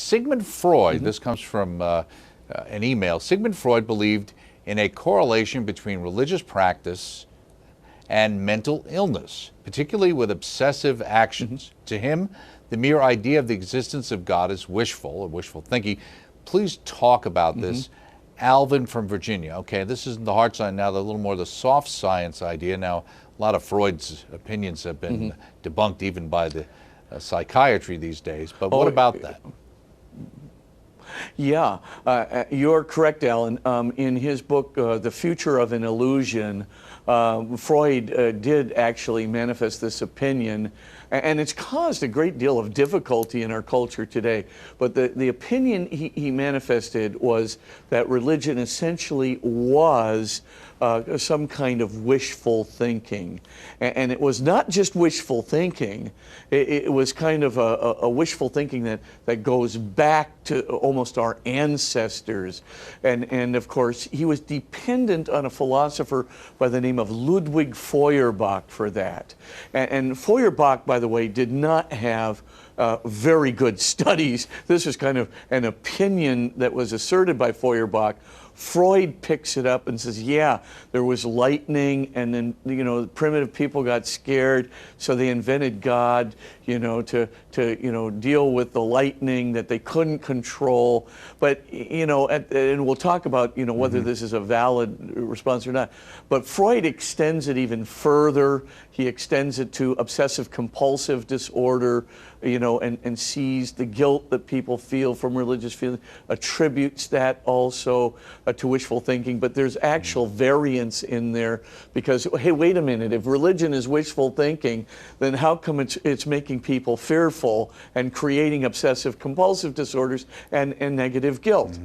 Sigmund Freud, this comes from an email, Sigmund Freud believed in a correlation between religious practice and mental illness, particularly with obsessive actions. To him, the mere idea of the existence of God is wishful thinking. Please talk about this. Alvin from Virginia. Okay, this isn't the hard science now, a little more the soft science idea. Now, a lot of Freud's opinions have been debunked even by the psychiatry these days, but what about that? Yeah, you're correct, Alan. In his book, The Future of an Illusion, Freud did actually manifest this opinion, and it's caused a great deal of difficulty in our culture today. But the opinion he manifested was that religion essentially was some kind of wishful thinking. And it was not just wishful thinking, it was kind of a wishful thinking that goes back to almost our ancestors. And of course, he was dependent on a philosopher by the name of Ludwig Feuerbach for that. And Feuerbach, by the way, did not have very good studies. This is kind of an opinion that was asserted by Feuerbach. Freud picks it up and says, yeah, there was lightning, and then, you know, the primitive people got scared, so they invented God, you know, to deal with the lightning that they couldn't control. But, you know, and we'll talk about, you know, whether this is a valid response or not. But Freud extends it even further. He extends it to obsessive compulsive disorder, you know, and sees the guilt that people feel from religious feeling, attributes that also to wishful thinking. But there's actual variance in there because, hey, wait a minute, if religion is wishful thinking, then how come it's making people fearful and creating obsessive compulsive disorders and negative guilt?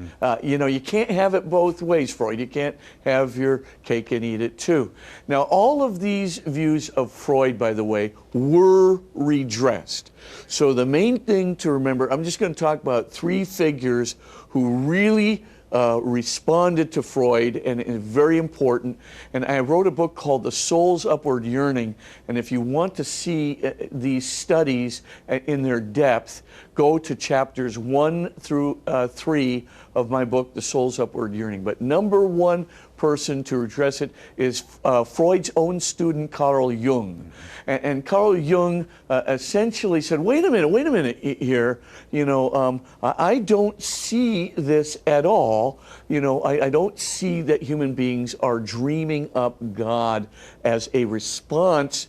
You know, you can't have it both ways, Freud. You can't have your cake and eat it too. Now, all of these views of Freud, by the way, were redressed. So the main thing to remember, I'm just going to talk about three figures who really responded to Freud, and it's very important. And I wrote a book called The Soul's Upward Yearning, and if you want to see these studies in their depth, go to chapters 1 through 3 of my book, The Soul's Upward Yearning. But number one person to address it is Freud's own student, Carl Jung. And Carl Jung essentially said, wait a minute here, you know, I don't see this at all. You know, I don't see that human beings are dreaming up God as a response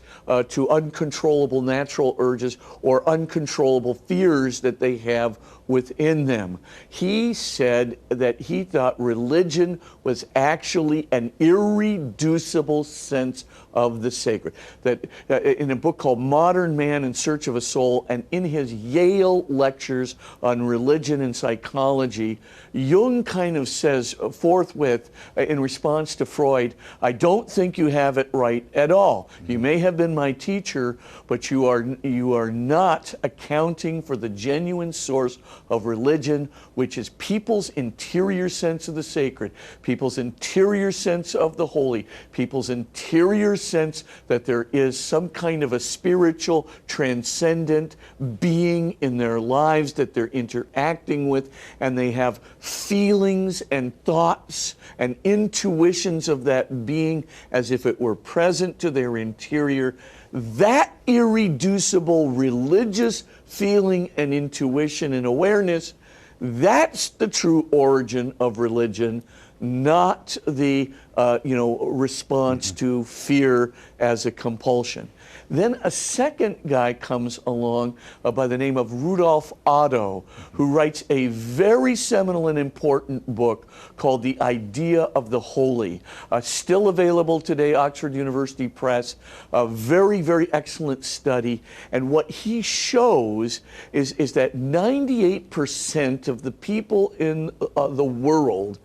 to uncontrollable natural urges or uncontrollable fears that they have within them. He said that he thought religion was actually an irreducible sense of the sacred. That in a book called Modern Man in Search of a Soul, and in his Yale lectures on religion and psychology, Jung kind of says forthwith in response to Freud, I don't think you have it right at all. You may have been my teacher, but you are not accounting for the genuine source of religion, which is people's interior sense of the sacred, people's interior sense of the holy, people's interior sense that there is some kind of a spiritual, transcendent being in their lives that they're interacting with, and they have feelings and thoughts and intuitions of that being as if it were present to their interior. That irreducible religious feeling and intuition and awareness, that's the true origin of religion, not the response to fear as a compulsion. Then a second guy comes along by the name of Rudolf Otto, who writes a very seminal and important book called The Idea of the Holy. Still available today, Oxford University Press. A very, very excellent study. And what he shows is that 98% of the people in the world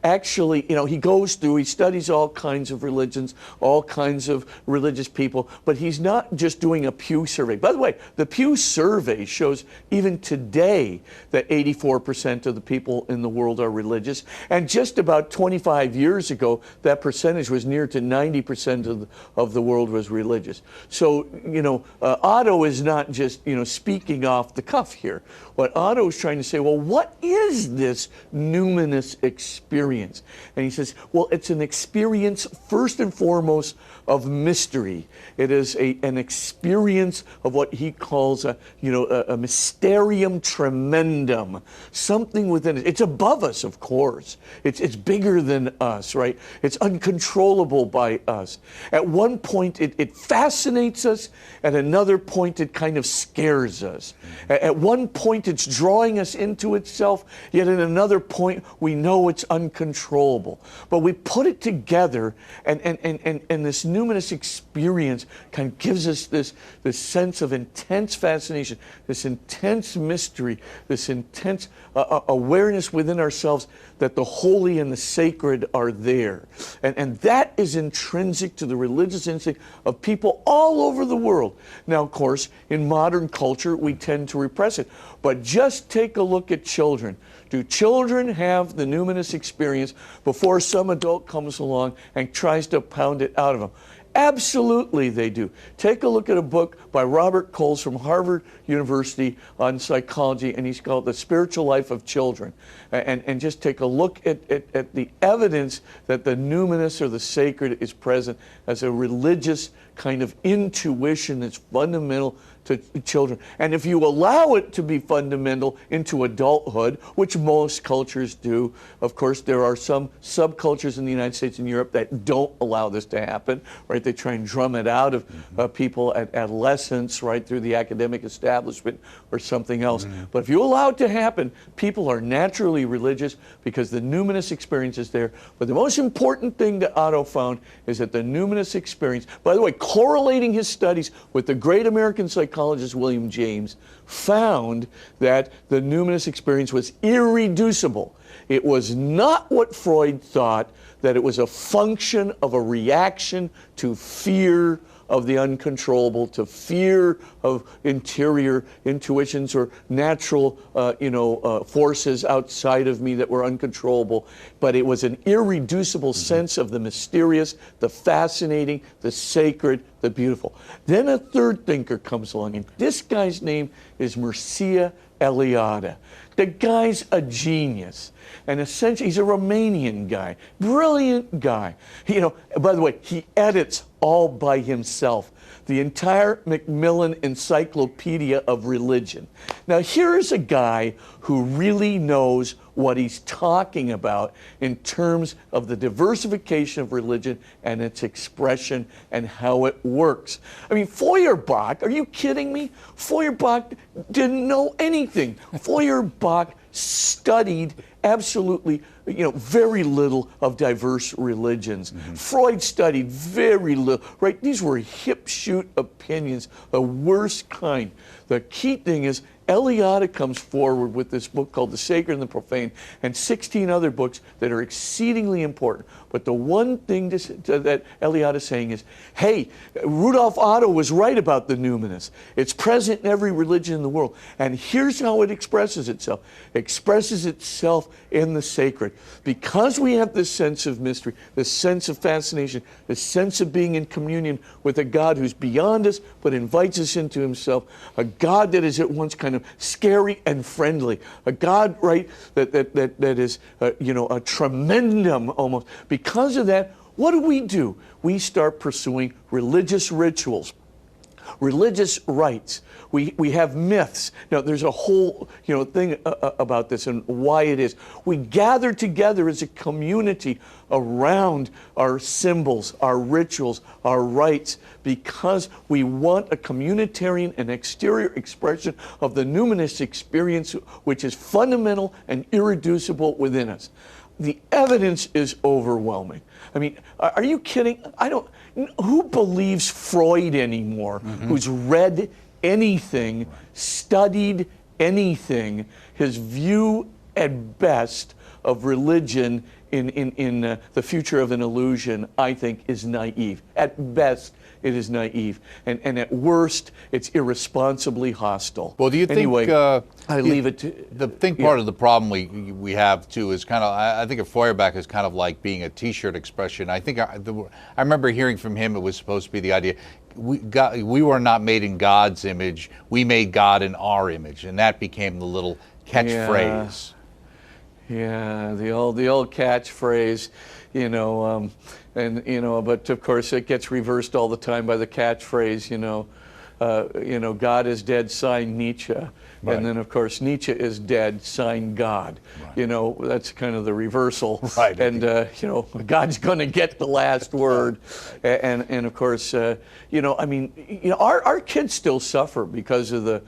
actually, he goes through, he studies all kinds of religions, all kinds of religious people, but he's not just doing a Pew survey. By the way, the Pew survey shows even today that 84% of the people in the world are religious, and just about 25 years ago, that percentage was near to 90% of the world was religious. So, Otto is not just, speaking off the cuff here. What Otto is trying to say, well, what is this numinous experience? And he says, well, it's an experience first and foremost of mystery. It is an experience of what he calls a mysterium tremendum, something within it. It's above us, of course. It's bigger than us, right? It's uncontrollable by us. At one point, it fascinates us. At another point, it kind of scares us. At one point, it's drawing us into itself, yet at another point, we know it's uncontrollable. But we put it together, and this numinous experience kind of gives us this sense of intense fascination, this intense mystery, this intense awareness within ourselves that the holy and the sacred are there. And that is intrinsic to the religious instinct of people all over the world. Now, of course, in modern culture, we tend to repress it. But just take a look at children. Do children have the numinous experience before some adult comes along and tries to pound it out of them? Absolutely they do. Take a look at a book by Robert Coles from Harvard University on psychology, and he's called The Spiritual Life of Children. And just take a look at the evidence that the numinous or the sacred is present as a religious kind of intuition that's fundamental to children. And if you allow it to be fundamental into adulthood, which most cultures do, of course, there are some subcultures in the United States and Europe that don't allow this to happen, right? They try and drum it out of people at adolescence, right, through the academic establishment or something else. But if you allow it to happen, people are naturally religious because the numinous experience is there. But the most important thing that Otto found is that the numinous experience, by the way, correlating his studies with the great American psychologist William James, found that the numinous experience was irreducible. It was not what Freud thought, that it was a function of a reaction to fear of the uncontrollable, to fear of interior intuitions or natural forces outside of me that were uncontrollable. But it was an irreducible sense of the mysterious, the fascinating, the sacred, the beautiful. Then a third thinker comes along, and this guy's name is Mircea Eliade. The guy's a genius. And essentially, he's a Romanian guy, brilliant guy. By the way, he edits all by himself the entire Macmillan Encyclopedia of Religion. Now, here's a guy who really knows what he's talking about in terms of the diversification of religion and its expression and how it works. I mean, Feuerbach, are you kidding me? Feuerbach didn't know anything. Feuerbach studied absolutely, very little of diverse religions. Freud studied very little, right? These were hip-shoot opinions, the worst kind. The key thing is Eliade comes forward with this book called The Sacred and the Profane and 16 other books that are exceedingly important. But the one thing that Eliade is saying is, hey, Rudolf Otto was right about the numinous. It's present in every religion in the world. And here's how it expresses itself. It expresses itself in the sacred. Because we have this sense of mystery, this sense of fascination, this sense of being in communion with a God who's beyond us but invites us into himself, a God that is at once kind of scary and friendly, a God, right, that is, a tremendum almost. Because of that, what do? We start pursuing religious rituals, religious rites. We have myths. Now, there's a whole thing about this and why it is. We gather together as a community around our symbols, our rituals, our rites, because we want a communitarian and exterior expression of the numinous experience, which is fundamental and irreducible within us. The evidence is overwhelming. I mean, are you kidding? Who believes Freud anymore? Who's read anything, studied anything? His view at best of religion in The Future of an Illusion, I think, is naive. At best, it is naive, and at worst, it's irresponsibly hostile. Well, do you think? Anyway, I leave it to the think part of the problem we have too is kind of, I think of Feuerbach as kind of like being a T-shirt expression. I think I remember hearing from him it was supposed to be the idea we were not made in God's image, we made God in our image, and that became the little catchphrase. Yeah, the old catchphrase, but of course it gets reversed all the time by the catchphrase, God is dead, sign Nietzsche. Right. And then, of course, Nietzsche is dead, sign God. Right. That's kind of the reversal. Right. And, God's going to get the last word. Right. And of course, our kids still suffer because of the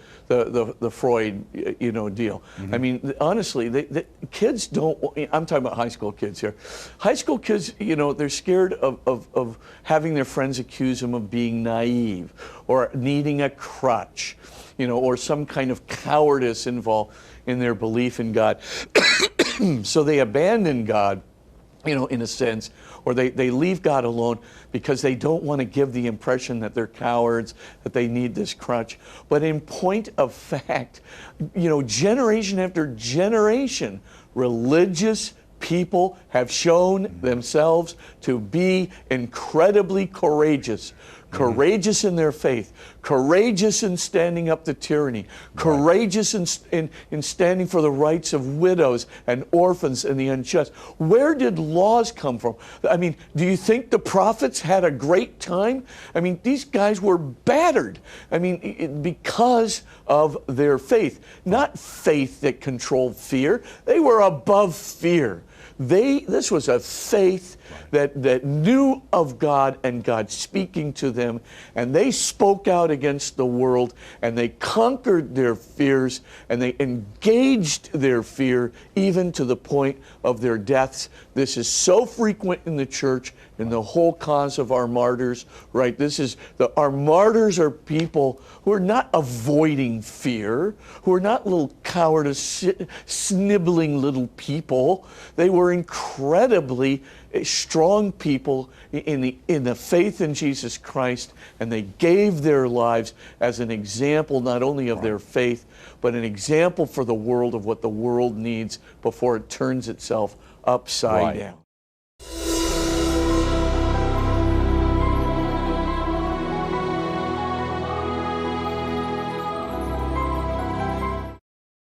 Freud, deal. Mm-hmm. I mean, honestly, the kids don't, I'm talking about high school kids here. High school kids, they're scared of having their friends accuse them of being naive or needing a crutch, or some kind of cowardice involved in their belief in God. So they abandon God, in a sense, or they leave God alone because they don't want to give the impression that they're cowards, that they need this crutch. But in point of fact, generation after generation, religious people have shown themselves to be incredibly courageous. Courageous in their faith, courageous in standing up to tyranny, courageous in standing for the rights of widows and orphans and the unjust. Where did laws come from? I mean, do you think the prophets had a great time? I mean, these guys were battered. I mean, because of their faith. Not faith that controlled fear. They were above fear. This was a faith that knew of God and God speaking to them, and they spoke out against the world, and they conquered their fears, and they engaged their fear even to the point of their deaths. This is so frequent in the church, in the whole cause of our martyrs, right? Our martyrs are people who are not avoiding fear, who are not little cowardice, sniveling little people. They were incredibly strong people in the faith in Jesus Christ, and they gave their lives as an example not only of their faith, but an example for the world of what the world needs before it turns itself upside down.